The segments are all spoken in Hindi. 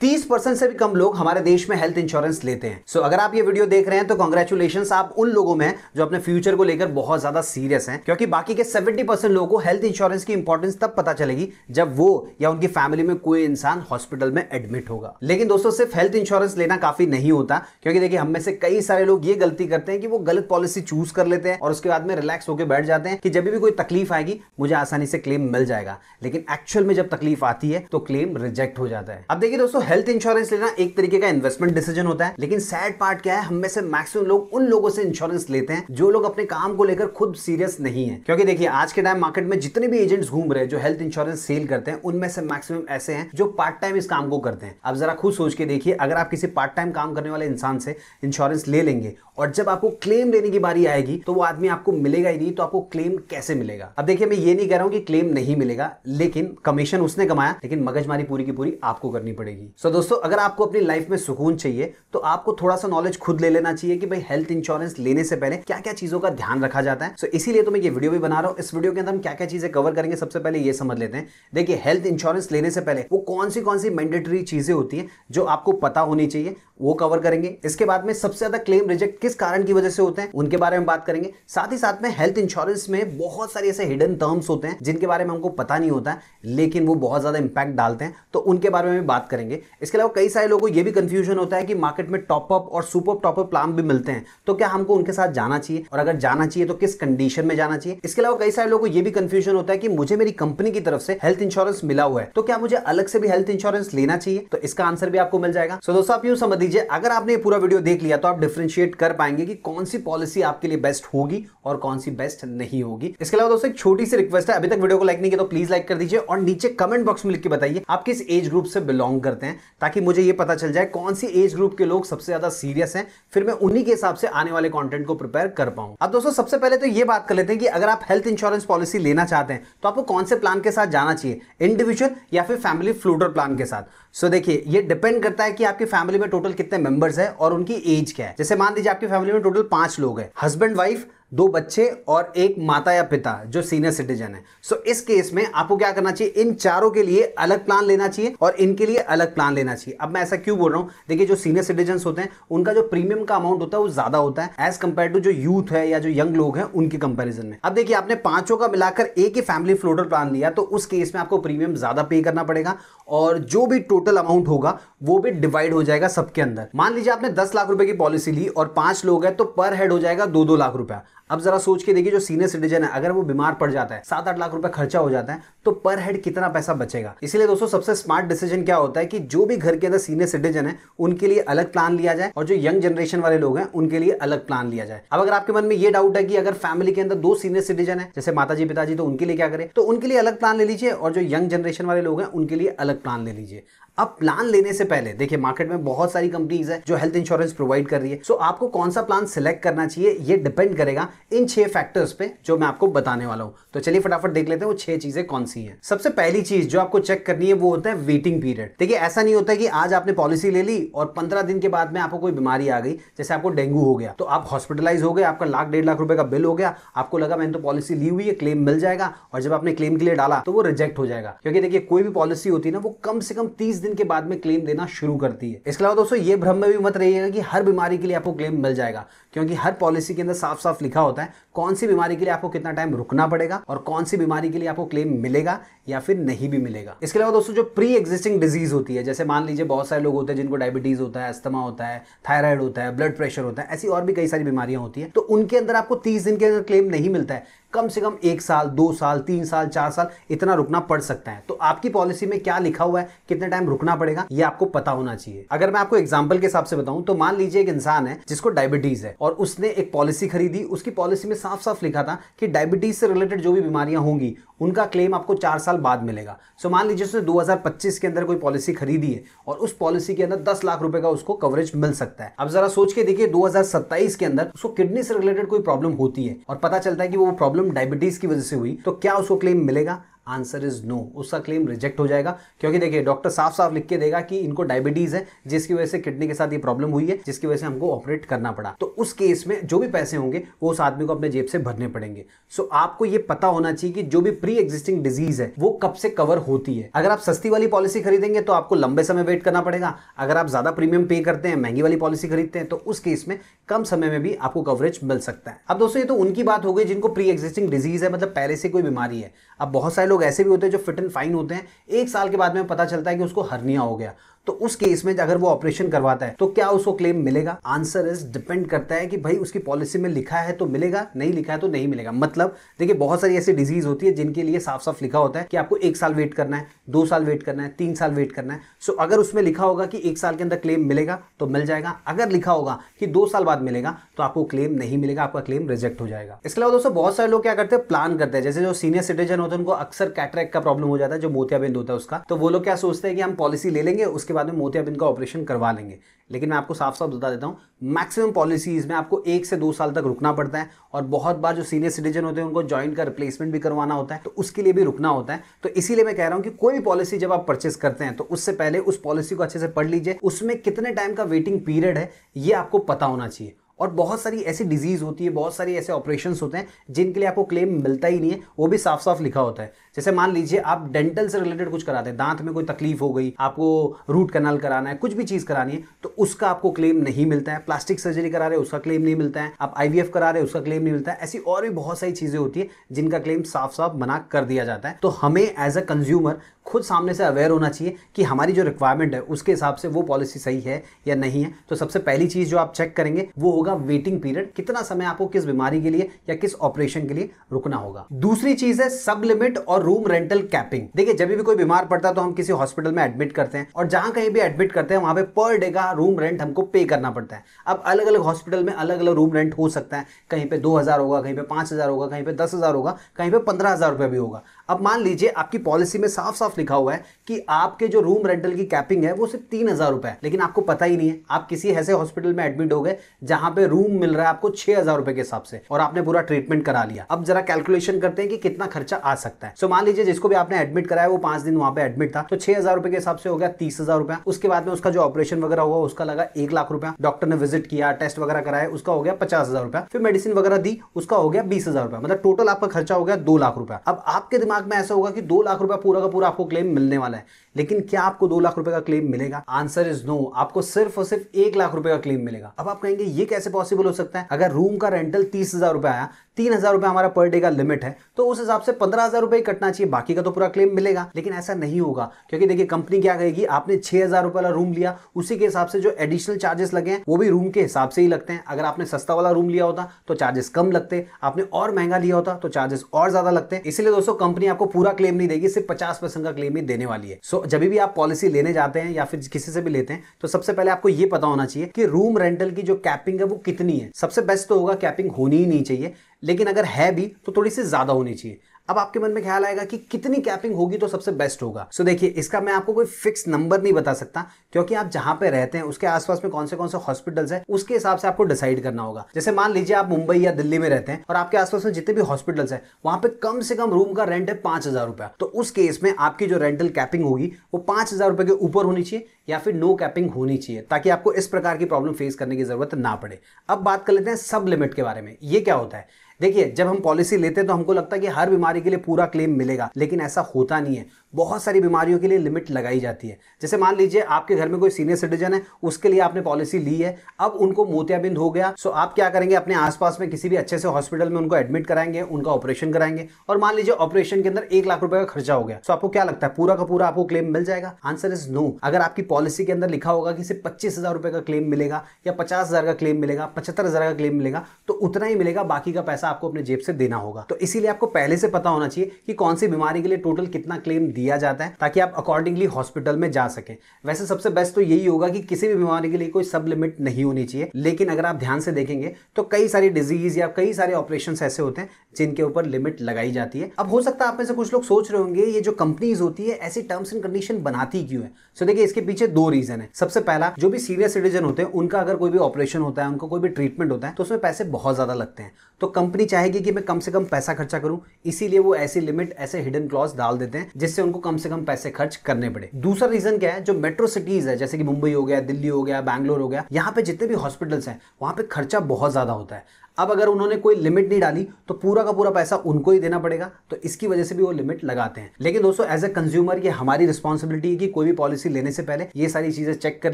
30% से भी कम लोग हमारे देश में हेल्थ इंश्योरेंस लेते हैं। सो अगर आप ये वीडियो देख रहे हैं तो कांग्रेचुलेशंस, आप उन लोगों में जो अपने फ्यूचर को लेकर बहुत ज्यादा सीरियस हैं, क्योंकि बाकी के 70% लोगों को हेल्थ इंश्योरेंस की इंपॉर्टेंस तब पता चलेगी जब वो या उनकी फैमिली में कोई इंसान हॉस्पिटल में एडमिट होगा। लेकिन दोस्तों, सिर्फ हेल्थ इंश्योरेंस लेना काफी नहीं होता, क्योंकि देखिए हम में से कई सारे लोग ये गलती करते हैं कि वो गलत पॉलिसी चूज कर लेते हैं और उसके बाद में रिलैक्स होकर बैठ जाते हैं कि जब भी कोई तकलीफ आएगी मुझे आसानी से क्लेम मिल जाएगा। लेकिन एक्चुअल में जब तकलीफ आती है तो क्लेम रिजेक्ट हो जाता है। अब देखिए दोस्तों, हेल्थ इंश्योरेंस लेना एक तरीके का इन्वेस्टमेंट डिसीजन होता है, लेकिन सैड पार्ट क्या है, हम में से मैक्सिमम लोग उन लोगों से इंश्योरेंस लेते हैं जो लोग अपने काम को लेकर खुद सीरियस नहीं है। क्योंकि देखिए आज के टाइम मार्केट में जितने भी एजेंट्स घूम रहे हैं जो हेल्थ इंश्योरेंस सेल करते हैं, उनमें से मैक्सिमम ऐसे हैं जो पार्ट टाइम इस काम को करते हैं। अब जरा खुद सोच के देखिए, अगर आप किसी पार्ट टाइम काम करने वाले इंसान से इंश्योरेंस ले लेंगे और जब आपको क्लेम लेने की बारी आएगी तो वो आदमी आपको मिलेगा ही नहीं, तो आपको क्लेम कैसे मिलेगा? अब देखिए, मैं ये नहीं कह रहा हूं कि क्लेम नहीं मिलेगा, लेकिन कमीशन उसने कमाया, लेकिन मगजमारी पूरी की पूरी आपको करनी पड़ेगी। सो दोस्तों, अगर आपको अपनी लाइफ में सुकून चाहिए तो आपको थोड़ा सा नॉलेज खुद ले लेना चाहिए कि भाई हेल्थ इंश्योरेंस लेने से पहले क्या क्या चीजों का ध्यान रखा जाता है। सो इसीलिए तो मैं ये वीडियो भी बना रहा हूं। इस वीडियो के अंदर हम क्या क्या चीजें कवर करेंगे, सबसे पहले ये समझ लेते हैं। देखिए, हेल्थ इंश्योरेंस लेने से पहले वो कौन सी मैंडेटरी चीजें होती है जो आपको पता होनी चाहिए, वो कवर करेंगे। इसके बाद में सबसे ज्यादा क्लेम रिजेक्ट किस कारण की वजह से होते हैं उनके बारे में बात करेंगे। साथ ही साथ में हेल्थ इंश्योरेंस में बहुत सारे ऐसे हिडन टर्म्स होते हैं जिनके बारे में हमको पता नहीं होता है, लेकिन वो बहुत ज्यादा इंपैक्ट डालते हैं, तो उनके बारे में भी बात करेंगे। इसके अलावा कई सारे लोगों को ये भी कंफ्यूजन होता है कि मार्केट में टॉपअप और सुपर टॉपअप प्लान भी मिलते हैं, तो क्या हमको उनके साथ जाना चाहिए, और अगर जाना चाहिए तो किस कंडीशन में जाना चाहिए। इसके अलावा कई सारे लोगों को ये भी कंफ्यूजन होता है कि मुझे मेरी कंपनी की तरफ से हेल्थ इंश्योरेंस मिला हुआ है, तो क्या मुझे अलग से भी हेल्थ इंश्योरेंस लेना चाहिए? तो इसका आंसर भी आपको मिल जाएगा। सो दोस्तों, आप यूं समझ लीजिए, अगर आपने पूरा वीडियो देख लिया तो आप डिफरेंशिएट कर पाएंगे कि कौन सी पॉलिसी आपके लिए बेस्ट होगी और कौन सी बेस्ट नहीं होगी। इसके अलावा दोस्तों, एक छोटी सी रिक्वेस्ट है, अभी तक वीडियो को लाइक नहीं किया तो प्लीज लाइक कर दीजिए और नीचे कमेंट बॉक्स में लिख के बताइए आप किस एज ग्रुप से बिलोंग करते हैं, ताकि मुझे ये पता चल जाए कौन सी एज ग्रुप के लोग सबसे ज्यादा सीरियस हैं, फिर मैं उन्हीं के हिसाब से आने वाले कंटेंट को प्रिपेयर कर पाऊं। अब दोस्तों, सबसे पहले तो ये बात कर लेते हैं कि अगर आप हेल्थ इंश्योरेंस पॉलिसी लेना चाहते हैं तो आपको कौन से प्लान के साथ जाना चाहिए, इंडिविजुअल या फिर फैमिली फ्लोटर प्लान के साथ। सो देखिए, ये डिपेंड करता है कि आपकी फैमिली में टोटल कितने मेंबर्स है और उनकी एज क्या है। जैसे मान लीजिए आपकी फैमिली में टोटल 5 लोग हैं, हस्बैंड, वाइफ, 2 बच्चे और एक माता या पिता जो सीनियर सिटीजन है। सो इस केस में आपको क्या करना चाहिए, इन चारों के लिए अलग प्लान लेना चाहिए और इनके लिए अलग प्लान लेना चाहिए। अब मैं ऐसा क्यों बोल रहा हूं, देखिए जो सीनियर सिटीजन होते हैं उनका जो प्रीमियम का अमाउंट होता है वो ज्यादा होता है एज कंपेयर टू जो यूथ है या जो यंग लोग हैं उनके कंपेरिजन में। अब देखिए, आपने पांचों का मिलाकर एक ही फैमिली फ्लोटर प्लान लिया तो उस केस में आपको प्रीमियम ज्यादा पे करना पड़ेगा और जो भी टोटल अमाउंट होगा वो भी डिवाइड हो जाएगा सबके अंदर। मान लीजिए आपने 10 लाख रुपए की पॉलिसी ली और 5 लोग हैं तो पर हेड हो जाएगा 2-2 लाख रुपया। अब जरा सोच के देखिए, जो सीनियर सिटीजन है अगर वो बीमार पड़ जाता है, 7-8 लाख रुपए खर्चा हो जाता है, तो पर हेड कितना पैसा बचेगा। इसलिए दोस्तों, सबसे स्मार्ट डिसीजन क्या होता है कि जो भी घर के अंदर सीनियर सिटीजन है उनके लिए अलग प्लान लिया जाए और जो यंग जनरेशन वाले लोग हैं उनके लिए अलग प्लान लिया जाए। अब अगर आपके मन में ये डाउट है कि अगर फैमिली के अंदर 2 सीनियर सिटीजन है, जैसे माताजी पिताजी, तो उनके लिए क्या करें, तो उनके लिए अलग प्लान ले लीजिए और जो यंग जनरेशन वाले लोग हैं उनके लिए अलग प्लान ले लीजिए। अब प्लान लेने से पहले देखिए, मार्केट में बहुत सारी कंपनीज है जो हेल्थ इंश्योरेंस प्रोवाइड कर रही है। सो आपको कौन सा प्लान सिलेक्ट करना चाहिए ये डिपेंड करेगा इन 6 फैक्टर्स पे जो मैं आपको बताने वाला हूं। तो चलिए फटाफट देख लेते हैं वो 6 चीजें कौन सी हैं। सबसे पहली चीज जो आपको चेक करनी है वो होता है वेटिंग पीरियड। देखिए, ऐसा नहीं होता कि आज आपने पॉलिसी ले ली और 15 दिन के बाद में आपको कोई बीमारी आ गई, जैसे आपको डेंगू हो गया तो आप हॉस्पिटलाइज हो गए, आपका 1-1.5 लाख रुपए का बिल हो गया, आपको लगा मैंने तो पॉलिसी ली हुई है, क्लेम मिल जाएगा, और जब आपने क्लेम के लिए डाला तो वो रिजेक्ट हो जाएगा। क्योंकि देखिए, कोई भी पॉलिसी होती है ना, वो कम से कम 30 दिन के बाद में क्लेम देना शुरू करती है। इसके अलावा दोस्तों, ये भ्रम में भी मत रहिएगा कि हर बीमारी के लिए आपको क्लेम मिल जाएगा, क्योंकि हर पॉलिसी के अंदर साफ साफ लिखा होता है कौन सी बीमारी के लिए आपको कितना टाइम रुकना पड़ेगा और कौन सी बीमारी के लिए आपको क्लेम मिलेगा या फिर नहीं भी मिलेगा। इसके अलावा दोस्तों, जो प्री एग्जिस्टिंग डिजीज होती है, जैसे मान लीजिए बहुत सारे लोग होते हैं जिनको डायबिटीज होता है, अस्थमा होता है, थायराइड होता है, ब्लड प्रेशर होता है, ऐसी और भी कई सारी बीमारियां होती हैं, तो उनके अंदर आपको 30 दिन के अंदर क्लेम नहीं मिलता है, कम से कम 1 साल, 2 साल, 3 साल, 4 साल इतना रुकना पड़ सकता है। तो आपकी पॉलिसी में क्या लिखा हुआ है, कितने टाइम रुकना पड़ेगा, ये आपको पता होना चाहिए। अगर मैं आपको एग्जांपल के हिसाब से बताऊं तो मान लीजिए एक इंसान है जिसको डायबिटीज है और उसने एक पॉलिसी खरीदी, उसकी पॉलिसी में साफ साफ लिखा था कि डायबिटीज से रिलेटेड जो भी बीमारियां होंगी उनका क्लेम आपको 4 साल बाद मिलेगा। सो मान लीजिए उसने 2025 के अंदर कोई पॉलिसी खरीदी है और उस पॉलिसी के अंदर 10 लाख रुपए का उसको कवरेज मिल सकता है। अब जरा सोच के देखिए, 2027 के अंदर उसको किडनी से रिलेटेड कोई प्रॉब्लम होती है और पता चलता है कि वो प्रॉब्लम डायबिटीज की वजह से हुई, तो क्या उसको क्लेम मिलेगा? आंसर इज नो, उसका क्लेम रिजेक्ट हो जाएगा। क्योंकि देखिए डॉक्टर साफ साफ लिख के देगा कि इनको डायबिटीज है, जिसकी वजह से किडनी के साथ ये प्रॉब्लम हुई है, जिसकी वजह से हमको ऑपरेट करना पड़ा। तो उस केस में जो भी पैसे होंगे वो उस आदमी को अपने जेब से भरने पड़ेंगे। सो आपको ये पता होना चाहिए कि जो भी प्री एग्जिस्टिंग डिजीज है वो कब से कवर होती है। अगर आप सस्ती वाली पॉलिसी खरीदेंगे तो आपको लंबे समय वेट करना पड़ेगा। अगर आप ज्यादा प्रीमियम पे करते हैं, महंगी वाली पॉलिसी खरीदते हैं, तो उस केस में कम समय में भी आपको कवरेज मिल सकता है। अब दोस्तों ये तो उनकी बात हो गई जिनको प्री एग्जिस्टिंग डिजीज है, मतलब पहले से कोई बीमारी है। अब बहुत सारे लोग ऐसे भी होते हैं जो फिट एंड फाइन होते हैं, 1 साल के बाद में पता चलता है कि उसको हर्निया हो गया। तो उस केस में अगर वो ऑपरेशन करवाता है तो क्या उसको क्लेम मिलेगा? आंसर इज डिपेंड करता है कि भाई उसकी पॉलिसी में लिखा है तो मिलेगा, नहीं लिखा है तो नहीं मिलेगा। मतलब देखिए बहुत सारी ऐसी डिजीज होती है जिनके लिए साफ साफ लिखा होता है कि आपको 1 साल वेट करना है, 2 साल वेट करना है, 3 साल वेट करना है। सो अगर उसमें लिखा होगा कि 1 साल के अंदर क्लेम मिलेगा तो मिल जाएगा। अगर लिखा होगा कि 2 साल बाद मिलेगा तो आपको क्लेम नहीं मिलेगा, आपका क्लेम रिजेक्ट हो जाएगा। इसके अलावा दोस्तों बहुत सारे लोग क्या करते हैं, प्लान करते हैं। जैसे जो सीनियर सिटीजन होते हैं उनको अक्सर कैटरेक्ट का प्रॉब्लम हो जाता है, जो मोतियाबिंद होता है उसका। तो वो लोग क्या सोचते हैं कि हम पॉलिसी ले लेंगे, उसके बाद में मोतियाबिंद का ऑपरेशन करवा लेंगे। लेकिन मैं आपको साफ साफ बता देता हूं, मैक्सिमम पॉलिसीज में आपको 1 से 2 साल तक रुकना पड़ता है। और बहुत बार जो सीनियर सिटीजन होते हैं उनको जॉइंट का रिप्लेसमेंट भी करवाना होता है, तो उसके लिए भी रुकना होता है। तो इसीलिए मैं कह रहा हूं कि कोई भी पॉलिसी जब आप परचेस करते हैं तो उससे पहले उस पॉलिसी को अच्छे से पढ़ लीजिए, उसमें कितने टाइम का वेटिंग पीरियड है ये आपको पता होना चाहिए। और बहुत सारी ऐसी डिजीज होती है, बहुत सारी ऐसे ऑपरेशंस होते हैं जिनके लिए आपको क्लेम मिलता ही नहीं है, वो भी साफ साफ लिखा होता है। जैसे मान लीजिए आप डेंटल से रिलेटेड कुछ कराते हैं, दांत में कोई तकलीफ हो गई, आपको रूट कैनाल कराना है, कुछ भी चीज करानी है, तो उसका आपको क्लेम नहीं मिलता है। प्लास्टिक सर्जरी करा रहे हैं उसका क्लेम नहीं मिलता है, आप IVF करा रहे हैं उसका क्लेम नहीं मिलता है। ऐसी और भी बहुत सारी चीजें होती है जिनका क्लेम साफ साफ मना कर दिया जाता है। तो हमें एज अ कंज्यूमर खुद सामने से अवेयर होना चाहिए कि हमारी जो रिक्वायरमेंट है उसके हिसाब से वो पॉलिसी सही है या नहीं है। तो सबसे पहली चीज जो आप चेक करेंगे वो होगा वेटिंग पीरियड, कितना समय आपको किस बीमारी के लिए या किस ऑपरेशन के लिए रुकना होगा। दूसरी चीज है सब लिमिट और रूम रेंटल कैपिंग। देखिए जब भी कोई बीमार पड़ता है तो हम किसी हॉस्पिटल में एडमिट करते हैं, और जहां कहीं भी एडमिट करते हैं वहां पे पर डे का रूम रेंट हमको पे करना पड़ता है। अब अलग अलग हॉस्पिटल में अलग अलग रूम रेंट हो सकता है, कहीं पे 2000 होगा, कहीं पे 5000 होगा, कहीं पे 10,000 होगा, कहीं पे 15,000 रुपए भी होगा। अब मान लीजिए आपकी पॉलिसी में साफ साफ लिखा हुआ है कि आपके जो रूम रेंटल की कैपिंग है वो सिर्फ 3,000 रुपए है, लेकिन आपको पता ही नहीं है। आप किसी ऐसे हॉस्पिटल में एडमिट हो गए जहां पे रूम मिल रहा है आपको 6,000 रुपए के हिसाब से, और आपने पूरा ट्रीटमेंट करा लिया। अब जरा कैलकुलेशन करते हैं कि कितना खर्चा आ सकता है। सो मान लीजिए जिसको भी आपने एडमिट कराया वो 5 दिन वहां पे एडमिट था, तो 6,000 रुपए के हिसाब से हो गया 30,000 रुपया। उसके बाद में उसका जो ऑपरेशन वगैरह हुआ उसका लगा 1 लाख रुपया, डॉक्टर ने विजिट किया, टेस्ट वगैरह कराया, उसका हो गया 50,000 रुपया, फिर मेडिसिन वगैरह दी, उसका हो गया 20,000 रुपया। मतलब टोटल आपका खर्चा हो गया 2 लाख रुपया। अब आपके दिमाग में ऐसा होगा कि 2 लाख रुपया पूरा का पूरा आपको क्लेम मिलने वाला है, लेकिन क्या आपको 2 लाख रुपए का क्लेम मिलेगा? आंसर इज नो, आपको सिर्फ और सिर्फ 1 लाख रुपए का क्लेम मिलेगा। अब आप कहेंगे ये कैसे पॉसिबल हो सकता है? अगर रूम का रेंटल 30,000 रुपए आया, 3,000 रुपए हमारा पर डे का लिमिट है, तो उस हिसाब से 15,000 रुपए कटना चाहिए, बाकी का तो पूरा क्लेम मिलेगा। लेकिन ऐसा नहीं होगा, क्योंकि देखिए कंपनी क्या कहेगी, आपने 6,000 रुपए वाला रूम लिया, उसी के हिसाब से जो एडिशनल चार्जेस लगे हैं वो भी रूम के हिसाब से ही लगते हैं। अगर आपने सस्ता वाला रूम लिया होता तो चार्जेस कम लगते, आपने और महंगा लिया होता तो चार्जेस और ज्यादा लगते। इसलिए दोस्तों कंपनी आपको पूरा क्लेम नहीं देगी, सिर्फ 50% का क्लेम ही देने वाली है। सो जब भी आप पॉलिसी लेने जाते हैं या फिर किसी से भी लेते हैं तो सबसे पहले आपको ये पता होना चाहिए कि रूम रेंटल की जो कैपिंग है वो कितनी है। सबसे बेस्ट तो होगा कैपिंग होनी ही नहीं चाहिए, लेकिन अगर है भी तो थोड़ी सी ज्यादा होनी चाहिए। अब आपके मन में ख्याल आएगा कि कितनी कैपिंग होगी तो सबसे बेस्ट होगा। सो देखिए इसका मैं आपको कोई फिक्स नंबर नहीं बता सकता, क्योंकि आप जहां पे रहते हैं उसके आसपास में कौन से हॉस्पिटल्स हैं उसके हिसाब से आपको डिसाइड करना होगा। जैसे मान लीजिए आप मुंबई या दिल्ली में रहते हैं और आपके आसपास में जितने भी हॉस्पिटल्स हैं वहां पे कम से कम रूम का रेंट है 5,000 रुपया, तो उस केस में आपकी जो रेंटल कैपिंग होगी वो 5,000 रुपए के ऊपर होनी चाहिए या फिर नो कैपिंग होनी चाहिए, ताकि आपको इस प्रकार की प्रॉब्लम फेस करने की जरूरत ना पड़े। अब बात कर लेते हैं सब लिमिट के बारे में। ये क्या होता है? देखिए जब हम पॉलिसी लेते हैं तो हमको लगता है कि हर बीमारी के लिए पूरा क्लेम मिलेगा, लेकिन ऐसा होता नहीं है। बहुत सारी बीमारियों के लिए लिमिट लगाई जाती है। जैसे मान लीजिए आपके घर में कोई सीनियर सिटीजन है, उसके लिए आपने पॉलिसी ली है, अब उनको मोतियाबिंद हो गया, सो आप क्या करेंगे, अपने आसपास में किसी भी अच्छे से हॉस्पिटल में उनको एडमिट कराएंगे, उनका ऑपरेशन कराएंगे, और मान लीजिए ऑपरेशन के अंदर 1 लाख रुपए का खर्चा हो गया, सो आपको क्या लगता है पूरा का पूरा आपको क्लेम मिल जाएगा? Answer is no. अगर आपकी पॉलिसी के अंदर लिखा होगा कि सिर्फ 25,000 रुपए का क्लेम मिलेगा या 50,000 का क्लेम मिलेगा, 75,000 का क्लेम मिलेगा, तो उतना ही मिलेगा, बाकी का पैसा आपको अपने जेब से देना होगा। तो इसीलिए आपको पहले से पता होना चाहिए कि कौन सी बीमारी के लिए टोटल कितना क्लेम दिया जाता है ताकि आप अकॉर्डिंगली हॉस्पिटल में जा सकें। वैसे सबसे बेस्ट तो यही होगा कि किसी भी बीमारी के लिए कोई सब लिमिट नहीं होनी चाहिए, लेकिन अगर आप ध्यान से देखेंगे तो कई सारी डिजीज या कई सारे ऑपरेशन ऐसे होते हैं जिनके ऊपर लिमिट लगाई जाती है। अब हो सकता है आप में से कुछ लोग सोच रहे होंगे ये जो कंपनीज होती है ऐसी टर्म्स एंड कंडीशन बनाती क्यों है। सो देखिए इसके पीछे दो रीजन है। सबसे पहला, जो भी सीनियर सिटीजन होते हैं उनका अगर कोई भी ऑपरेशन होता है, उनको कोई भी ट्रीटमेंट होता है तो उसमें पैसे बहुत ज्यादा लगते हैं, तो कंपनी चाहेगी कि मैं कम से कम पैसा खर्चा करूं, इसीलिए वो ऐसी लिमिट, ऐसे हिडन क्लॉज डाल देते हैं जिससे उनको कम से कम पैसे खर्च करने पड़े। दूसरा रीजन क्या है, जो मेट्रो सिटीज है जैसे कि मुंबई हो गया, दिल्ली हो गया, बैंगलोर हो गया, यहाँ पे जितने भी हॉस्पिटल्स हैं वहां पे खर्चा बहुत ज्यादा होता है। अब अगर उन्होंने कोई लिमिट नहीं डाली तो पूरा का पूरा पैसा उनको ही देना पड़ेगा, तो इसकी वजह से भी वो लिमिट लगाते हैं। लेकिन दोस्तों एज ए कंज्यूमर ये हमारी रिस्पॉन्सिबिलिटी है कि कोई भी पॉलिसी लेने से पहले ये सारी चीजें चेक कर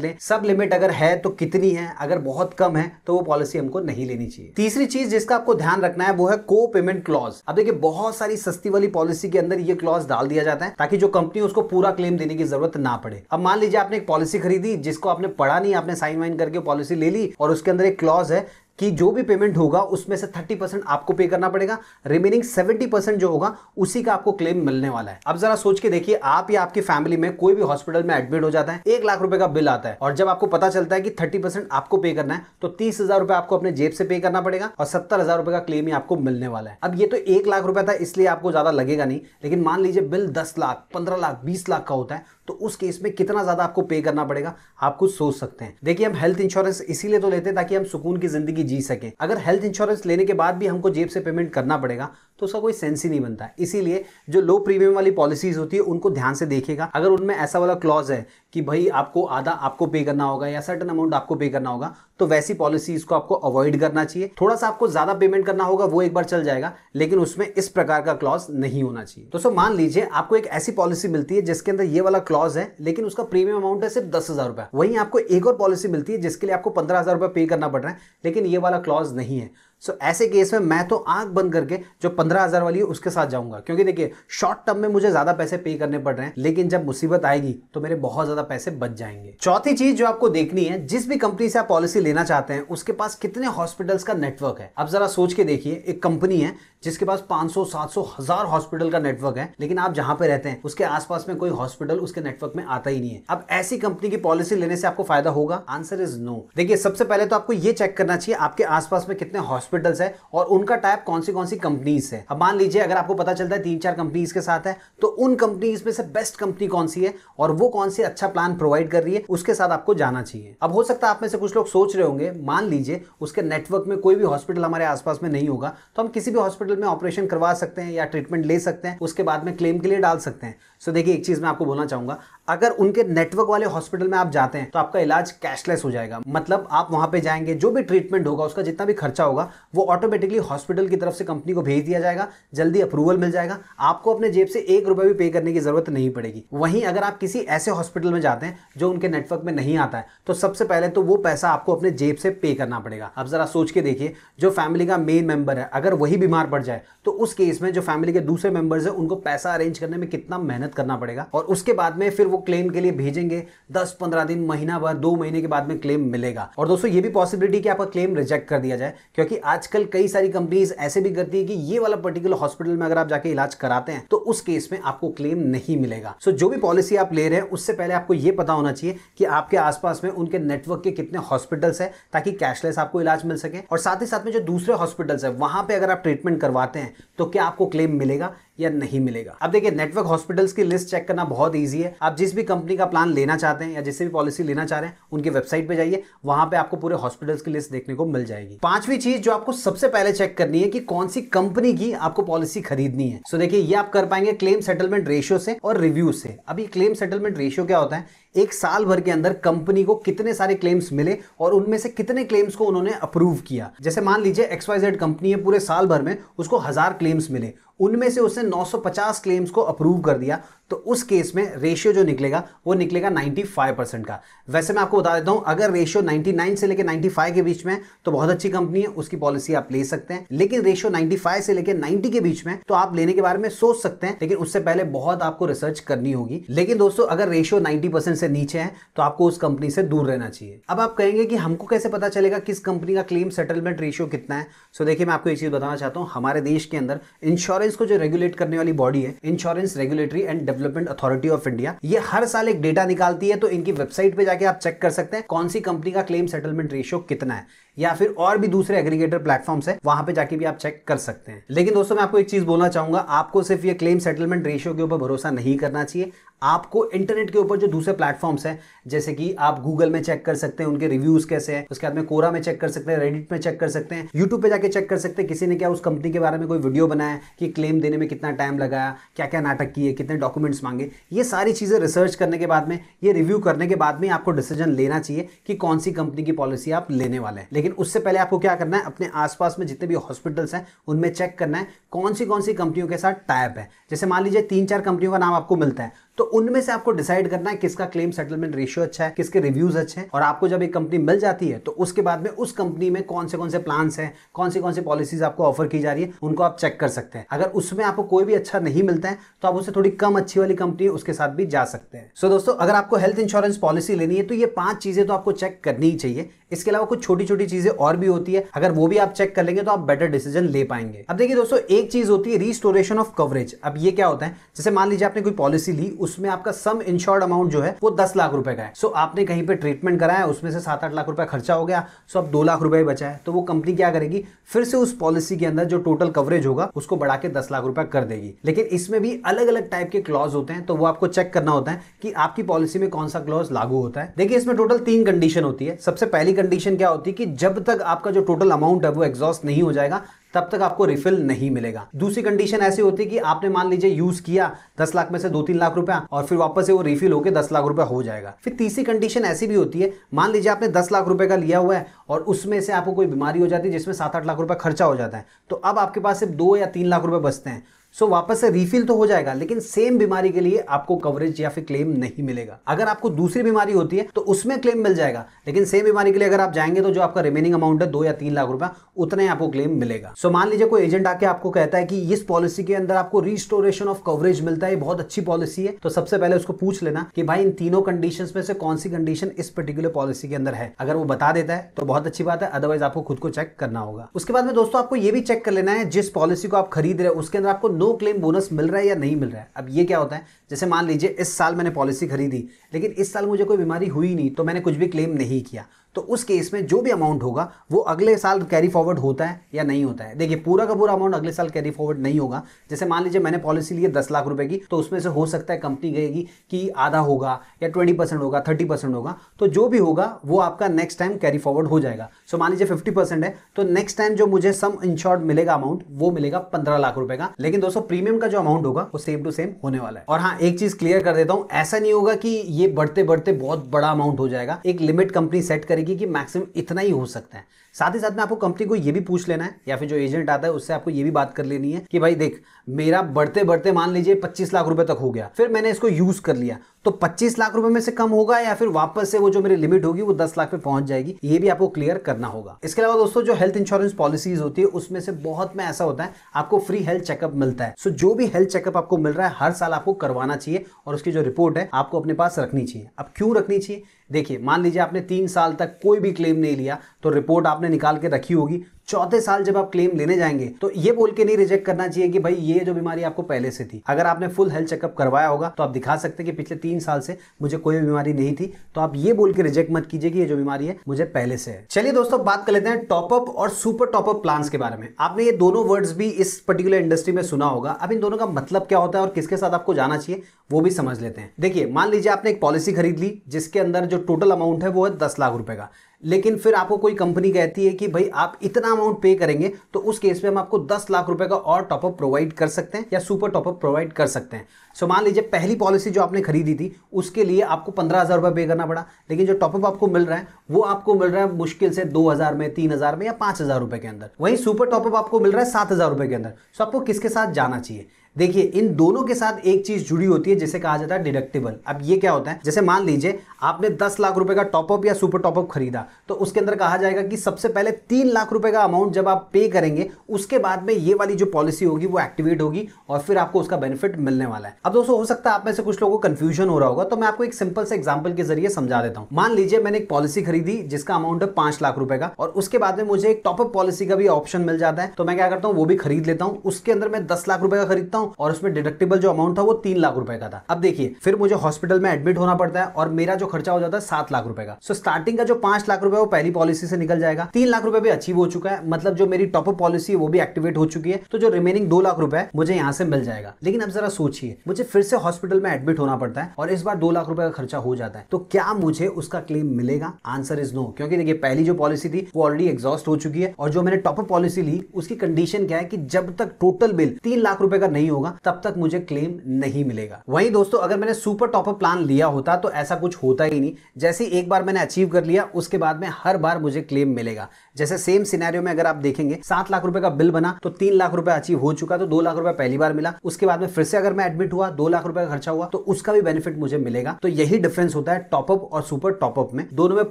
लें। सब लिमिट अगर है तो कितनी है, अगर बहुत कम है तो वो पॉलिसी हमको नहीं लेनी चाहिए। तीसरी चीज जिसका आपको ध्यान रखना है वो है को पेमेंट क्लॉज। अब देखिए बहुत सारी सस्ती वाली पॉलिसी के अंदर ये क्लॉज डाल दिया जाता है ताकि जो कंपनी उसको पूरा क्लेम देने की जरूरत ना पड़े। अब मान लीजिए आपने एक पॉलिसी खरीदी जिसको आपने पढ़ा नहीं, आपने साइन वाइन करके पॉलिसी ले ली और उसके अंदर एक क्लॉज है कि जो भी पेमेंट होगा उसमें से 30% आपको पे करना पड़ेगा, रिमेनिंग 70% जो होगा उसी का आपको क्लेम मिलने वाला है। अब जरा सोच के देखिए, आप या आपकी फैमिली में कोई भी हॉस्पिटल में एडमिट हो जाता है, 1 लाख रुपए का बिल आता है और जब आपको पता चलता है कि 30% आपको पे करना है तो 30,000 रुपए आपको अपने जेब से पे करना पड़ेगा और 70,000 रुपए का क्लेम ही आपको मिलने वाला है। अब ये तो 1 लाख रुपए था इसलिए आपको ज्यादा लगेगा नहीं, लेकिन मान लीजिए बिल 10 लाख, 15 लाख, 20 लाख का होता है तो उस केस में कितना ज्यादा आपको पे करना पड़ेगा आप कुछ सोच सकते हैं। देखिए हम हेल्थ इंश्योरेंस इसीलिए तो लेते हैं ताकि हम सुकून की जिंदगी जी सकें। अगर हेल्थ इंश्योरेंस लेने के बाद भी हमको जेब से पेमेंट करना पड़ेगा तो उसका कोई सेंस ही नहीं बनता। इसीलिए जो लो प्रीमियम वाली पॉलिसीज होती है उनको ध्यान से देखिएगा। अगर उनमें ऐसा वाला क्लॉज है कि भाई आपको आधा आपको पे करना होगा या सर्टेन अमाउंट आपको पे करना होगा तो वैसी पॉलिसीज को आपको अवॉइड करना चाहिए। थोड़ा सा आपको ज्यादा पेमेंट करना होगा वो एक बार चल जाएगा, लेकिन उसमें इस प्रकार का क्लॉज नहीं होना चाहिए। दोस्तों मान लीजिए आपको एक ऐसी पॉलिसी मिलती है जिसके अंदर ये वाला क्लॉज है लेकिन उसका प्रीमियम अमाउंट है सिर्फ 10,000 रुपए। वहीं आपको एक और पॉलिसी मिलती है जिसके लिए आपको 15,000 रुपए पे करना पड़ रहा है लेकिन ये वाला क्लॉज नहीं है। सो ऐसे केस में मैं तो आंख बंद करके जो 15,000 वाली है उसके साथ जाऊंगा, क्योंकि देखिए शॉर्ट टर्म में मुझे ज्यादा पैसे पे करने पड़ रहे हैं लेकिन जब मुसीबत आएगी तो मेरे बहुत ज्यादा पैसे बच जाएंगे। चौथी चीज जो आपको देखनी है, जिस भी कंपनी से आप पॉलिसी लेना चाहते हैं उसके पास कितने हॉस्पिटल्स का नेटवर्क है। अब जरा सोच के देखिए, एक कंपनी है जिसके पास 500, 700, 1000 हॉस्पिटल का नेटवर्क है लेकिन आप जहां पे रहते हैं उसके आसपास में कोई हॉस्पिटल उसके नेटवर्क में आता ही नहीं है। अब ऐसी कंपनी की पॉलिसी लेने से आपको फायदा होगा? Answer is no. देखिए सबसे पहले तो आपको ये चेक करना चाहिए आपके आसपास में कितने हॉस्पिटल्स है और उनका टाइप कौन सी कंपनीज है। अब मान लीजिए अगर आपको पता चलता है 3-4 कंपनीज के साथ है तो उन कंपनीज में से बेस्ट कंपनी कौन सी है और वो कौन सी अच्छा प्लान प्रोवाइड कर रही है उसके साथ आपको जाना चाहिए। अब हो सकता है आप में से कुछ लोग सोच रहे होंगे, मान लीजिए उसके नेटवर्क में कोई भी हॉस्पिटल हमारे आसपास में नहीं होगा तो हम किसी भी हॉस्पिटल में ऑपरेशन करवा सकते हैं या ट्रीटमेंट ले सकते हैं, उसके बाद में क्लेम के लिए डाल सकते हैं। सो देखिए एक चीज मैं आपको बोलना चाहूंगा, अगर उनके नेटवर्क वाले हॉस्पिटल में आप जाते हैं तो आपका इलाज कैशलेस हो जाएगा। मतलब आप वहां पे जाएंगे, जो भी ट्रीटमेंट होगा उसका जितना भी खर्चा होगा वो ऑटोमेटिकली हॉस्पिटल की तरफ से कंपनी को भेज दिया जाएगा, जल्दी अप्रूवल मिल जाएगा, आपको अपने जेब से 1 रुपए भी पे करने की जरूरत नहीं पड़ेगी। वहीं अगर आप किसी ऐसे हॉस्पिटल में जाते हैं जो उनके नेटवर्क में नहीं आता है तो सबसे पहले तो वो पैसा आपको अपने जेब से पे करना पड़ेगा। अब जरा सोच के देखिए, जो फैमिली का मेन मेंबर है अगर वही बीमार पड़ जाए तो उस केस में जो फैमिली के दूसरे मेंबर्स है उनको पैसा अरेंज करने में कितना मेहनत करना पड़ेगा और उसके बाद में फिर वो क्लेम के लिए भेजेंगे, 10-15 दिन, महीना भर, 2 महीने के बाद में क्लेम मिलेगा। और दोस्तों ये भी पॉसिबिलिटी कि आपका क्लेम रिजेक्ट कर दिया जाए, क्योंकि आजकल कई सारी कंपनीज ऐसे भी करती है कि ये वाला पर्टिकुलर हॉस्पिटल में अगर आप जाके इलाज कराते हैं तो उस केस में आपको क्लेम नहीं मिलेगा। सो जो भी पॉलिसी आप ले रहे हैं उससे पहले आपको ये पता होना चाहिए कि आपके आसपास में उनके नेटवर्क के कितने हॉस्पिटल्स है ताकि कैशलेस आपको इलाज मिल सके, और साथ ही साथ में जो दूसरे हॉस्पिटल्स है वहां पे अगर आप ट्रीटमेंट करवाते हैं तो क्या आपको क्लेम मिलेगा या नहीं मिलेगा। अब देखिए नेटवर्क हॉस्पिटल्स की लिस्ट चेक करना बहुत इजी है। आप जिस भी कंपनी का प्लान लेना चाहते हैं या जिससे भी पॉलिसी लेना चाह रहे हैं उनकी वेबसाइट पे जाइए, वहां पे आपको पूरे हॉस्पिटल्स की लिस्ट देखने को मिल जाएगी। पांचवी चीज जो आपको सबसे पहले चेक करनी है कि कौन सी कंपनी की आपको पॉलिसी खरीदनी है। सो देखिए ये आप कर पाएंगे क्लेम सेटलमेंट रेशियो से और रिव्यू से। अभी क्लेम सेटलमेंट रेशियो क्या होता है, एक साल भर के अंदर कंपनी को कितने सारे क्लेम्स मिले और उनमें से कितने क्लेम्स को उन्होंने अप्रूव किया। जैसे मान लीजिए XYZ कंपनी है, पूरे साल भर में उसको 1000 क्लेम्स मिले, उनमें से उसने 950 क्लेम्स को अप्रूव कर दिया, तो उस केस में रेशियो जो निकलेगा वो निकलेगा 95% का। वैसे मैं आपको बता देता हूं, अगर रेशियो 99 से लेकर 95 के बीच में तो बहुत अच्छी कंपनी है, उसकी पॉलिसी आप ले सकते हैं। लेकिन रेशियो 95 से लेकर 90 के बीच में तो आप लेने के बारे में सोच सकते हैं, लेकिन उससे पहले बहुत आपको रिसर्च करनी होगी। लेकिन दोस्तों अगर रेशियो 90% से नीचे है तो आपको उस कंपनी से दूर रहना चाहिए। अब आप कहेंगे कि हमको कैसे पता चलेगा किस कंपनी का क्लेम सेटलमेंट रेशियो कितना है। सो देखिए मैं आपको एक चीज बताना चाहता हूं, हमारे देश के अंदर इंश्योरेंस को जो रेगुलेट करने वाली बॉडी है, insurance regulatory and development authority of India, ये हर साल एक डेटा निकालती है। तो इनकी वेबसाइट पे जाके आप चेक कर सकते हैं कौन सी कंपनी का क्लेम सेटलमेंट रेशियो कितना है, या फिर और भी दूसरे एग्रीगेटर प्लेटफॉर्म्स है, वहां पे जाके भी आप चेक कर सकते हैं। लेकिन दोस्तों मैं आपको एक चीज बोलना चाहूंगा, आपको सिर्फ ये क्लेम सेटलमेंट रेशियो के ऊपर भरोसा नहीं करना चाहिए। आपको इंटरनेट के ऊपर जो दूसरे प्लेटफॉर्म्स हैं, जैसे कि आप गूगल में चेक कर सकते हैं उनके रिव्यूज कैसे हैं, उसके बाद में कोरा में चेक कर सकते हैं, रेडिट में चेक कर सकते हैं, यूट्यूब पे जाके चेक कर सकते हैं किसी ने क्या उस कंपनी के बारे में कोई वीडियो बनाया कि क्लेम देने में कितना टाइम लगाया, क्या क्या नाटक किए, कितने डॉक्यूमेंट्स मांगे। ये सारी चीजें रिसर्च करने के बाद में, ये रिव्यू करने के बाद में आपको डिसीजन लेना चाहिए कि कौन सी कंपनी की पॉलिसी आप लेने वाले हैं। लेकिन उससे पहले आपको क्या करना है, अपने आसपास में जितने भी हॉस्पिटल्स हैं उनमें चेक करना है कौन सी कंपनियों के साथ टाइप है। जैसे मान लीजिए 3-4 कंपनियों का नाम आपको मिलता है, तो उनमें से आपको डिसाइड करना है किसका क्लेम सेटलमेंट रेशियो अच्छा है, किसके रिव्यूज अच्छे हैं। और आपको जब एक कंपनी मिल जाती है तो उसके बाद में उस कंपनी में कौन से प्लान्स हैं, कौन सी पॉलिसीज आपको ऑफर की जा रही है, उनको आप चेक कर सकते हैं। अगर उसमें आपको कोई भी अच्छा नहीं मिलता है तो आप उससे थोड़ी कम अच्छी वाली कंपनी है उसके साथ भी जा सकते हैं। सो दोस्तों, अगर आपको हेल्थ इंश्योरेंस पॉलिसी लेनी है तो ये 5 चीजें तो आपको चेक करनी ही चाहिए। इसके अलावा कुछ छोटी छोटी चीजें और भी होती है, अगर वो भी आप चेक कर लेंगे तो आप बेटर डिसीजन ले पाएंगे। अब देखिए दोस्तों, एक चीज होती है रिस्टोरेशन ऑफ कवरेज। अब ये क्या होता है, जैसे मान लीजिए आपने कोई पॉलिसी ली, उसमें आपका सम इंश्योर्ड अमाउंट जो है वो 10 लाख रुपए का है। सो आपने कहीं पे ट्रीटमेंट कराया, उसमें से 7-8 लाख रुपए खर्चा हो गया, सो अब 2 लाख रुपए बचा है। तो वो कंपनी क्या करेगी, फिर से उस पॉलिसी के अंदर जो टोटल कवरेज होगा उसको बढ़ा के 10 लाख रुपए कर देगी। लेकिन इसमें भी अलग अलग टाइप के क्लॉज होते हैं, तो वो आपको चेक करना होता है कि आपकी पॉलिसी में कौन सा क्लॉज लागू होता है। देखिए, इसमें टोटल 3 कंडीशन होती है। सबसे पहली कंडीशन क्या होती है कि जब तक आपका जो टोटल अमाउंट है वो एग्जॉस्ट नहीं हो जाएगा तब तक आपको रिफिल नहीं मिलेगा। दूसरी कंडीशन ऐसी होती है कि आपने मान लीजिए यूज किया 10 लाख में से 2-3 लाख रुपया और फिर वापस से वो रिफिल होकर 10 लाख रुपया हो जाएगा। फिर तीसरी कंडीशन ऐसी भी होती है, मान लीजिए आपने 10 लाख रुपए का लिया हुआ है और उसमें से आपको कोई बीमारी हो जाती है जिसमें 7-8 लाख रुपया खर्चा हो जाता है, तो अब आपके पास सिर्फ 2 या 3 लाख रुपए बचते हैं। सो वापस से रिफिल तो हो जाएगा, लेकिन सेम बीमारी के लिए आपको कवरेज या फिर क्लेम नहीं मिलेगा। अगर आपको दूसरी बीमारी होती है तो उसमें क्लेम मिल जाएगा, लेकिन सेम बीमारी के लिए अगर आप जाएंगे तो जो आपका रिमेनिंग अमाउंट है 2 या 3 लाख रुपया, उतने आपको क्लेम मिलेगा। सो मान लीजिए कोई एजेंट आके आपको कहता है कि इस पॉलिसी के अंदर आपको रिस्टोरेशन ऑफ कवरेज मिलता है, बहुत अच्छी पॉलिसी है, तो सबसे पहले उसको पूछ लेना कि भाई इन तीनों कंडीशंस में से कौन सी कंडीशन इस पर्टिकुलर पॉलिसी के अंदर है। अगर वो बता देता है तो बहुत अच्छी बात है, अदरवाइज आपको खुद को चेक करना होगा। उसके बाद में दोस्तों आपको ये भी चेक कर लेना है जिस पॉलिसी को आप खरीद रहे हैं उसके अंदर आपको नो क्लेम बोनस मिल रहा है या नहीं मिल रहा है। अब ये क्या होता है, जैसे मान लीजिए इस साल मैंने पॉलिसी खरीदी लेकिन इस साल मुझे कोई बीमारी हुई नहीं, तो मैंने कुछ भी क्लेम नहीं किया, तो उस केस में जो भी अमाउंट होगा वो अगले साल कैरी फॉरवर्ड होता है या नहीं होता है। देखिए, पूरा का पूरा अमाउंट अगले साल कैरी फॉरवर्ड नहीं होगा। जैसे मान लीजिए मैंने पॉलिसी ली है 10 लाख रुपए की, तो उसमें से हो सकता है कंपनी कहेगी कि आधा होगा या 20% होगा, 30% होगा, तो जो भी होगा वो आपका नेक्स्ट टाइम कैरी फॉरवर्ड हो जाएगा। सो मान लीजिए 50% है, तो नेक्स्ट टाइम जो मुझे सम इंश्योर्ड मिलेगा अमाउंट वो मिलेगा 15 लाख रुपए का। लेकिन दोस्तों प्रीमियम का जो अमाउंट होगा वो सेम टू सेम होने वाला है। और हाँ, एक चीज क्लियर कर देता हूं, ऐसा नहीं होगा कि ये बढ़ते बढ़ते बहुत बड़ा अमाउंट हो जाएगा। एक लिमिट कंपनी सेट करेगी कि मैक्सिमम इतना ही हो सकता है। साथ ही साथ में आपको कंपनी को ये भी पूछ लेना है या फिर जो एजेंट आता है उससे आपको ये भी बात कर लेनी है कि भाई देख, मेरा बढ़ते बढ़ते मान लीजिए 25 लाख रुपए तक हो गया, फिर मैंने इसको यूज कर लिया, तो 25 लाख रुपए में से कम होगा या फिर वापस से वो जो मेरी लिमिट होगी वो 10 लाख पे पहुंच जाएगी, ये भी आपको क्लियर करना होगा। इसके अलावा दोस्तों जो हेल्थ इंश्योरेंस पॉलिसीज होती है उसमें से बहुत में ऐसा होता है आपको फ्री हेल्थ चेकअप मिलता है। सो जो भी हेल्थ चेकअप आपको मिल रहा है हर साल आपको करवाना चाहिए और उसकी जो रिपोर्ट है आपको अपने पास रखनी चाहिए। अब क्यों रखनी चाहिए, देखिए मान लीजिए आपने 3 साल तक कोई भी क्लेम नहीं लिया तो रिपोर्ट आपने निकाल के रखी होगी। चौथे साल जब आप क्लेम लेने जाएंगे तो ये बोल के नहीं रिजेक्ट करना चाहिए कि भाई ये जो बीमारी आपको पहले से थी। अगर आपने फुल हेल्थ चेकअप करवाया होगा तो आप दिखा सकते हैं कि पिछले 3 साल से मुझे कोई बीमारी नहीं थी, तो आप ये बोल के रिजेक्ट मत कीजिए कि ये जो बीमारी है मुझे पहले से है। चलिए दोस्तों, बात कर लेते हैं टॉपअप और सुपर टॉपअप प्लान्स के बारे में। आपने ये दोनों वर्ड्स भी इस पर्टिकुलर इंडस्ट्री में सुना होगा। अब इन दोनों का मतलब क्या होता है और किसके साथ आपको जाना चाहिए वो भी समझ लेते हैं। देखिए, मान लीजिए आपने एक पॉलिसी खरीद ली जिसके अंदर जो टोटल अमाउंट है वो है 10 लाख रुपए का, लेकिन फिर आपको कोई कंपनी कहती है कि भाई आप इतना अमाउंट पे करेंगे तो उस केस में हम आपको 10 लाख रुपए का और टॉपअप प्रोवाइड कर सकते हैं या सुपर टॉपअप प्रोवाइड कर सकते हैं। सो मान लीजिए पहली पॉलिसी जो आपने खरीदी थी उसके लिए आपको 15,000 रुपए पे करना पड़ा, लेकिन जो टॉपअप आपको मिल रहा है वो आपको मिल रहा है मुश्किल से 2,000 में, 3,000 में या 5,000 रुपए के अंदर। वहीं सुपर टॉपअप आपको मिल रहा है 7,000 रुपए के अंदर। सो आपको किसके साथ जाना चाहिए, देखिए इन दोनों के साथ एक चीज जुड़ी होती है जिसे कहा जाता है डिडक्टिबल। अब ये क्या होता है, जैसे मान लीजिए आपने 10 लाख रुपए का टॉपअप या सुपर टॉपअप खरीदा तो उसके अंदर कहा जाएगा कि सबसे पहले 3 लाख रुपए का अमाउंट जब आप पे करेंगे उसके बाद में ये वाली जो पॉलिसी होगी वो एक्टिवेट होगी और फिर आपको उसका बेनिफिट मिलने वाला है। अब दोस्तों हो सकता है आप में से कुछ लोगों को कंफ्यूजन हो रहा होगा, तो मैं आपको एक सिंपल से एग्जांपल के जरिए समझा देता हूं। मान लीजिए मैंने एक पॉलिसी खरीदी जिसका अमाउंट है 5 लाख रुपए का और उसके बाद में मुझे एक टॉपअप पॉलिसी का भी ऑप्शन मिल जाता है, तो मैं क्या करता हूं वो भी खरीद लेता हूं। उसके अंदर मैं 10 लाख रुपए का खरीदता हूं हूँ और उसमें डिडक्टेबल जो अमाउंट था वो 3 लाख रुपए का था। अब देखिए फिर मुझे हॉस्पिटल में एडमिट होना पड़ता है और मेरा जो खर्चा हो जाता है 7 लाख रुपए का। सो स्टार्टिंग का जो 5 लाख रुपए वो पहली पॉलिसी से निकल जाएगा, 3 लाख रुपए भी अचीव हो चुका है, मतलब जो मेरी टॉपअप पॉलिसी है वो भी एक्टिवेट हो चुकी है, तो जो रिमेनिंग 2 लाख रुपए मुझे यहाँ से मिल जाएगा। लेकिन अब जरा सोचिए, मुझे फिर से हॉस्पिटल में एडमिट होना पड़ता है और इस बार 2 लाख रुपए का खर्चा हो जाता है, तो क्या मुझे उसका क्लेम मिलेगा? आंसर इज नो, क्योंकि देखिए पहली जो पॉलिसी थी वो ऑलरेडी एग्जॉस्ट हो चुकी है और जो मैंने टॉपअप पॉलिसी ली उसकी कंडीशन क्या है कि जब तक टोटल बिल 3 लाख रुपए का नहीं होगा तब तक मुझे क्लेम नहीं मिलेगा। वहीं दोस्तों अगर मैंने सुपर टॉपअप प्लान लिया होता तो ऐसा कुछ होता ही नहीं, जैसे एक बार मैंने अचीव कर लिया उसके बाद में हर बार मुझे क्लेम मिलेगा। जैसे सेम सिनेरियो में अगर आप देखेंगे 7 लाख रुपए का बिल बना तो 3 लाख रुपए अचीव हो चुका, तो 2 लाख रुपए पहली बार मिला, उसके बाद में फिर से अगर मैं एडमिट हुआ 2 लाख रुपए का खर्चा हुआ तो उसका भी बेनिफिट मुझे मिलेगा। तो यही डिफरेंस होता है टॉपअप और सुपर टॉपअप में, दोनों में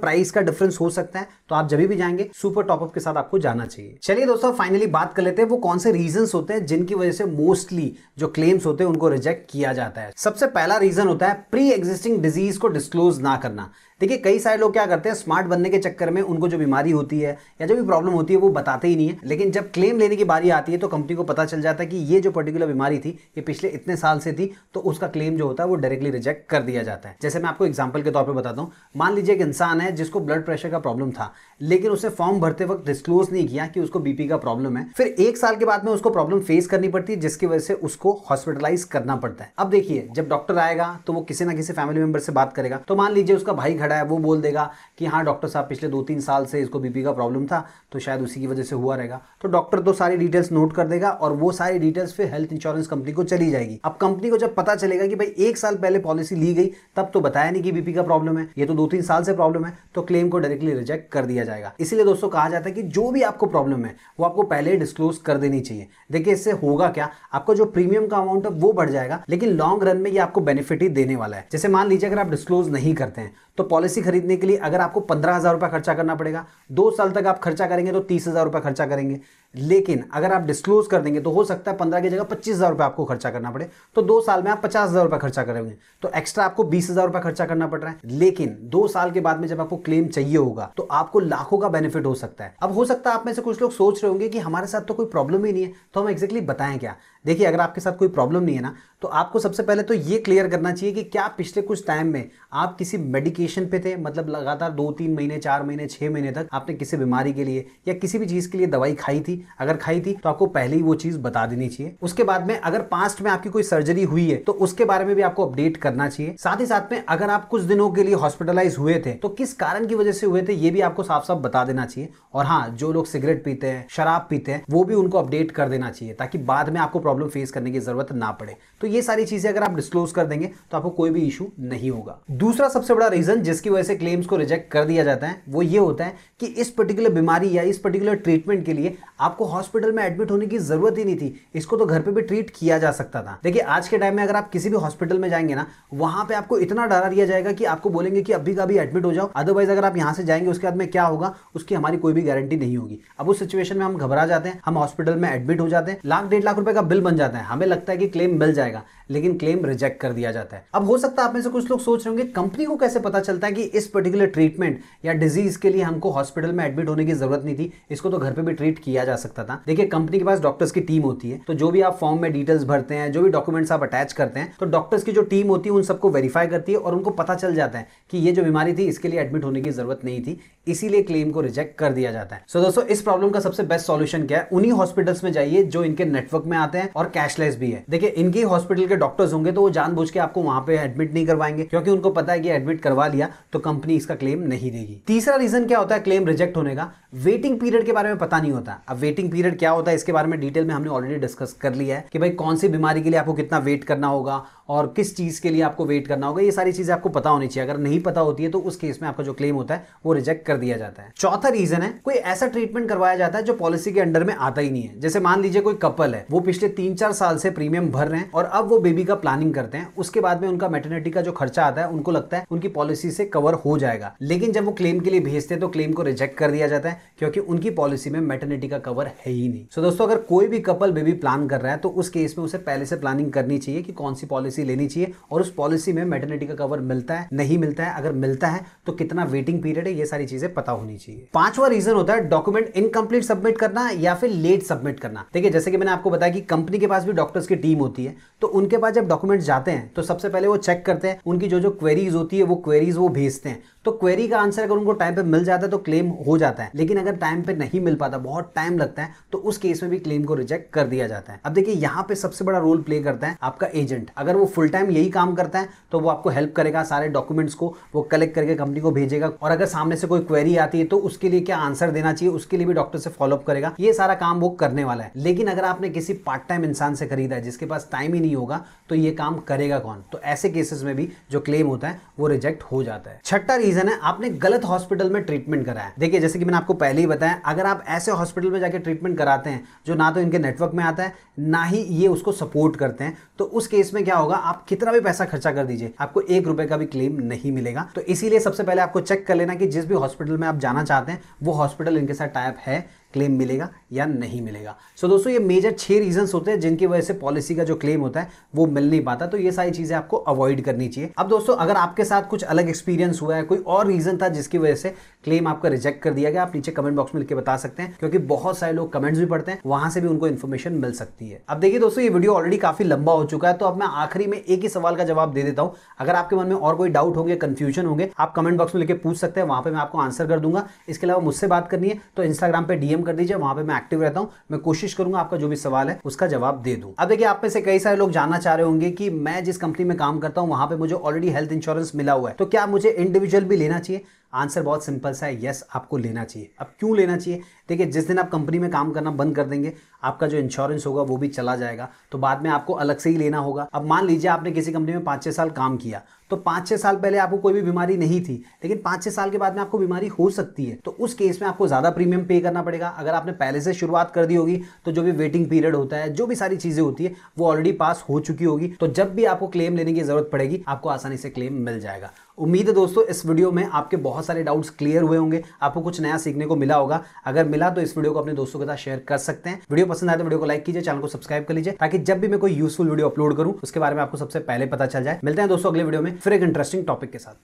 प्राइस का डिफरेंस हो सकता है, तो आप जब भी जाएंगे सुपर टॉपअप के साथ आपको जाना चाहिए। चलिए दोस्तों फाइनली बात कर लेते हैं वो कौन से रीजंस होते हैं जिनकी वजह से मोस्टली जो क्लेम्स होते हैं उनको रिजेक्ट किया जाता है। सबसे पहला रीजन होता है प्री एग्जिस्टिंग डिजीज को डिस्क्लोज ना करना। देखिए कई सारे लोग क्या करते हैं, स्मार्ट बनने के चक्कर में उनको जो बीमारी होती है या जो भी प्रॉब्लम होती है वो बताते ही नहीं है, लेकिन जब क्लेम लेने की बारी आती है तो कंपनी को पता चल जाता है कि ये जो पर्टिकुलर बीमारी थी ये पिछले इतने साल से थी, तो उसका क्लेम जो होता है वो डायरेक्टली रिजेक्ट कर दिया जाता है। जैसे मैं आपको एग्जाम्पल के तौर पर बताता हूँ, मान लीजिए एक इंसान है जिसको ब्लड प्रेशर का प्रॉब्लम था, लेकिन उसने फॉर्म भरते वक्त डिस्क्लोज नहीं किया कि उसको बीपी का प्रॉब्लम है, फिर 1 साल के बाद में उसको प्रॉब्लम फेस करनी पड़ती है जिसकी वजह से उसको हॉस्पिटलाइज करना पड़ता है। अब देखिए जब डॉक्टर आएगा तो वो किसी ना किसी फैमिली मेंबर से बात करेगा, तो मान लीजिए उसका भाई खड़ा है, वो बोल देगा कि हाँ डॉक्टर साहब पिछले 2-3 साल से इसको बीपी का प्रॉब्लम था तो शायद उसी की वजह से हुआ रहेगा, तो डॉक्टर तो सारी डिटेल्स नोट कर देगा और वो सारी डिटेल्स फिर हेल्थ इंश्योरेंस कंपनी को चली जाएगी। अब कंपनी को जब पता चलेगा कि भाई 1 साल पहले पॉलिसी ली गई तब तो बताया नहीं कि बीपी का प्रॉब्लम है, ये तो 2-3 साल से प्रॉब्लम है, तो क्लेम को डायरेक्टली रिजेक्ट कर दिया जाएगा। इसीलिए दोस्तों कहा जाता है कि जो भी आपको प्रॉब्लम है वो आपको पहले डिस्क्लोज कर देनी चाहिए। देखिए इससे होगा क्या, आपका जो प्रीमियम का अमाउंट है वो बढ़ जाएगा, लेकिन लॉन्ग रन में ये आपको बेनिफिट ही देने वाला है। जैसे मान लीजिए अगर आप डिस्क्लोज नहीं करते हैं तो पॉलिसी खरीदने के लिए अगर आपको 15,000 रुपया खर्चा करना पड़ेगा, 2 साल तक आप खर्चा करेंगे तो 30,000 रुपया खर्चा करेंगे, लेकिन अगर आप डिस्क्लोज कर देंगे तो हो सकता है 15 की जगह 25,000 रुपया आपको खर्चा करना पड़े, तो 2 साल में आप 50,000 रुपया खर्चा करेंगे, तो एक्स्ट्रा आपको 20,000 रुपया खर्चा करना पड़ रहा है। लेकिन 2 साल के बाद में जब आपको क्लेम चाहिए होगा तो आपको लाखों का बेनिफिट हो सकता है। अब हो सकता है आप में से कुछ लोग सोच रहे होंगे कि हमारे साथ तो कोई प्रॉब्लम ही नहीं है, तो हम एक्जैक्टली बताएं क्या। देखिए अगर आपके साथ कोई प्रॉब्लम नहीं है ना, तो आपको सबसे पहले तो ये क्लियर करना चाहिए कि क्या पिछले कुछ टाइम में आप किसी मेडिकेशन पे थे, मतलब लगातार 2-3 महीने, 4 महीने, 6 महीने तक आपने किसी बीमारी के लिए या किसी भी चीज के लिए दवाई खाई थी। अगर खाई थी तो आपको पहले ही वो चीज बता देनी चाहिए। उसके बाद में अगर पास्ट में आपकी कोई सर्जरी हुई है तो उसके बारे में भी आपको अपडेट करना चाहिए। साथ ही साथ में अगर आप कुछ दिनों के लिए हॉस्पिटलाइज हुए थे तो किस कारण की वजह से हुए थे ये भी आपको साफ साफ बता देना चाहिए। और हाँ, जो लोग सिगरेट पीते हैं, शराब पीते हैं, वो भी उनको अपडेट कर देना चाहिए ताकि बाद में आपको प्रॉब्लम फेस करने की जरूरत ना पड़े। तो ये सारी चीजें अगर आप डिस्क्लोज कर देंगे तो आपको कोई भी इशू नहीं होगा। दूसरा सबसे बड़ा रीजन जिसकी वजह से क्लेम्स को रिजेक्ट कर दिया जाता है वो ये होता है कि इस पर्टिकुलर बीमारी या इस पर्टिकुलर ट्रीटमेंट के लिए आपको हॉस्पिटल में एडमिट होने की जरूरत ही नहीं थी, इसको तो घर पे भी ट्रीट किया जा सकता था। देखिए आज के टाइम में अगर आप किसी भी हॉस्पिटल में जाएंगे ना, वहां पे आपको इतना डरा दिया जाएगा कि आपको बोलेंगे कि अभी का अभी एडमिट हो जाओ, अदरवाइज अगर आप यहां से जाएंगे उसके बाद में क्या होगा उसकी हमारी कोई भी गारंटी नहीं होगी। अब उस सिचुएशन में हम घबरा जाते हैं, हम हॉस्पिटल में एडमिट हो जाते हैं, 1-1.5 लाख रुपए का बिल बन जाता है, हमें लगता है कि क्लेम मिल जाएगा, लेकिन क्लेम रिजेक्ट कर दिया जाता है। अब हो सकता है आप में से कुछ लोग सोच रहे होंगे कंपनी को कैसे पता चलता है कि इस पर्टिकुलर ट्रीटमेंट या डिजीज के लिए हमको हॉस्पिटल में एडमिट होने की जरूरत नहीं थी, इसको तो घर पे भी ट्रीट किया जा सकता था। देखिए कंपनी के पास डॉक्टर्स की टीम होती है, तो जो भी आप फॉर्म में डिटेल्स भरते हैं, जो भी डॉक्यूमेंट्स आप अटैच करते हैं, तो डॉक्टर्स की जो टीम होती है उन सबको वेरीफाई करती है और उनको पता चल जाता है कि ये जो बीमारी थी इसके लिए एडमिट होने की जरूरत नहीं थी, इसीलिए क्लेम को रिजेक्ट कर दिया जाता है। सो दोस्तों इस प्रॉब्लम का सबसे बेस्ट सॉल्यूशन क्या है, उन्हीं हॉस्पिटल्स में जाइए जो इनके नेटवर्क में आते हैं और कैशलेस भी है। देखिए इनके हॉस्पिटल के डॉक्टर्स होंगे तो वो जानबूझ के आपको वहां पे एडमिट नहीं करवाएंगे, क्योंकि उनको पता है कि एडमिट करवा लिया तो कंपनी इसका क्लेम नहीं देगी। तीसरा रीजन क्या होता है क्लेम रिजेक्ट होने का, वेटिंग पीरियड के बारे में पता नहीं होता। अब वेटिंग पीरियड क्या होता है इसके बारे में डिटेल में हमने ऑलरेडी डिस्कस कर लिया है कि भाई कौन सी बीमारी के लिए आपको कितना वेट करना होगा और किस चीज के लिए आपको वेट करना होगा, ये सारी चीजें आपको पता होनी चाहिए। अगर नहीं पता होती है तो उस केस में आपका जो क्लेम होता है वो रिजेक्ट कर दिया जाता है। चौथा रीजन है कोई ऐसा ट्रीटमेंट करवाया जाता है जो पॉलिसी के अंडर में आता ही नहीं है। जैसे मान लीजिए कोई कपल है, वो पिछले 3-4 साल से प्रीमियम भर रहे हैं और अब वो बेबी का प्लानिंग करते हैं, उसके बाद में उनका मैटरनिटी का जो खर्चा आता है उनको लगता है उनकी पॉलिसी से कवर हो जाएगा, लेकिन जब वो क्लेम के लिए भेजते हैं तो क्लेम को रिजेक्ट कर दिया जाता है क्योंकि उनकी पॉलिसी में मैटरनिटी का कवर है ही नहीं। सो दोस्तों अगर कोई भी कपल बेबी प्लान कर रहा है तो उस केस में उसे पहले से प्लानिंग करनी चाहिए कि कौन सी पॉलिसी पॉलिसी लेनी चाहिए और उस पॉलिसी में मैटरनिटी का कवर मिलता है, नहीं मिलता है, अगर मिलता है तो कितना वेटिंग पीरियड है, ये सारी चीजें पता होनी चाहिए। पांचवा रीजन होता है डॉक्यूमेंट इनकम्प्लीट सबमिट करना या फिर लेट सबमिट करना। देखिए जैसे कि मैंने आपको बताया कि कंपनी के पास भी डॉक्टर्स की टीम होती है, तो उनके पास जब डॉक्यूमेंट जाते हैं तो सबसे पहले वो चेक करते हैं, उनकी जो क्वेरीज होती है वो क्वेरीज वो भेजते हैं। तो क्वेरी का आंसर अगर उनको टाइम पे मिल जाता है तो क्लेम हो जाता है, लेकिन अगर टाइम पे नहीं मिल पाता, बहुत टाइम लगता है, तो उस केस में भी क्लेम को रिजेक्ट कर दिया जाता है। अब देखिए यहाँ पे सबसे बड़ा रोल प्ले करता है आपका एजेंट। अगर वो फुल टाइम यही काम करता है तो वो आपको हेल्प करेगा, सारे डॉक्यूमेंट्स को वो कलेक्ट करके कंपनी को भेजेगा, और अगर सामने से कोई क्वेरी आती है तो उसके लिए क्या आंसर देना चाहिए उसके लिए भी डॉक्टर से फॉलोअप करेगा। ये सारा काम वो करने वाला है। लेकिन अगर आपने किसी पार्ट टाइम इंसान से खरीदा है जिसके पास टाइम ही नहीं होगा तो ये काम करेगा कौन? तो ऐसे केसेस में भी जो क्लेम होता है वो रिजेक्ट हो जाता है। छठा रीजन है आपने गलत हॉस्पिटल में ट्रीटमेंट कराया। देखिए जैसे कि मैंने आपको पहले ही बताया, अगर आप ऐसे हॉस्पिटल में जाके ट्रीटमेंट कराते हैं जो ना तो इनके नेटवर्क में आता है ना ही ये उसको सपोर्ट करते हैं, तो उस केस में क्या होगा, आप कितना भी पैसा खर्चा कर दीजिए आपको 1 रुपए का भी क्लेम नहीं मिलेगा। तो इसीलिए सबसे पहले आपको चेक कर लेना कि जिस भी हॉस्पिटल में आप जाना चाहते हैं वो हॉस्पिटल इनके साथ टाइप है, क्लेम मिलेगा या नहीं मिलेगा। सो दोस्तों ये मेजर 6 रीजंस होते हैं जिनकी वजह से पॉलिसी का जो क्लेम होता है वो मिल नहीं पाता। तो ये सारी चीजें आपको अवॉइड करनी चाहिए। अब दोस्तों अगर आपके साथ कुछ अलग एक्सपीरियंस हुआ है, कोई और रीजन था जिसकी वजह से क्लेम आपका रिजेक्ट कर दिया गया, आप नीचे कमेंट बॉक्स में लिख के बता सकते हैं, क्योंकि बहुत सारे लोग कमेंट्स भी पढ़ते हैं, वहां से भी उनको इन्फॉर्मेशन मिल सकती है। अब देखिए दोस्तों ये वीडियो ऑलरेडी काफी लंबा हो चुका है, तो अब मैं आखिरी में एक ही सवाल का जवाब दे देता हूं। अगर आपके मन में और कोई डाउट होंगे, कंफ्यूजन होंगे, आप कमेंट बॉक्स में लिख के पूछ सकते हैं, वहां पे मैं आपको आंसर कर दूंगा। इसके अलावा मुझसे बात करनी है तो इंस्टाग्राम पे डीएम कर दीजिए, वहां पे मैं एक्टिव रहता हूं, मैं कोशिश करूंगा आपका जो भी सवाल है उसका जवाब दे दूं। अब देखिए आप में से कई सारे लोग जानना चाह रहे होंगे कि मैं जिस कंपनी में काम करता हूं वहां पे मुझे ऑलरेडी हेल्थ इंश्योरेंस मिला हुआ है, तो क्या मुझे इंडिविजुअल भी लेना चाहिए? आंसर बहुत सिंपल सा है, यस आपको लेना चाहिए। अब क्यों लेना चाहिए? देखिए जिस दिन आप कंपनी में काम करना बंद कर देंगे आपका जो इंश्योरेंस होगा वो भी चला जाएगा, तो बाद में आपको अलग से ही लेना होगा। अब मान लीजिए आपने किसी कंपनी में 5-6 साल काम किया, तो 5-6 साल पहले आपको कोई भी बीमारी नहीं थी, लेकिन 5-6 साल के बाद में आपको बीमारी हो सकती है, तो उस केस में आपको ज्यादा प्रीमियम पे करना पड़ेगा। अगर आपने पहले से शुरुआत कर दी होगी तो जो भी वेटिंग पीरियड होता है, जो भी सारी चीजें होती है वो ऑलरेडी पास हो चुकी होगी, तो जब भी आपको क्लेम लेने की जरूरत पड़ेगी आपको आसानी से क्लेम मिल जाएगा। उम्मीद है दोस्तों इस वीडियो में आपके बहुत सारे डाउट्स क्लियर हुए होंगे, आपको कुछ नया सीखने को मिला होगा। अगर मिला तो इस वीडियो को अपने दोस्तों के साथ शेयर कर सकते हैं। वीडियो पसंद आए तो वीडियो को लाइक कीजिए, चैनल को सब्सक्राइब कर लीजिए, ताकि जब भी मैं कोई यूजफुल वीडियो अपलोड करूं उसके बारे में आपको सबसे पहले पता चल जाए। मिलते हैं दोस्तों अगले वीडियो में फिर एक इंटरेस्टिंग टॉपिक के साथ।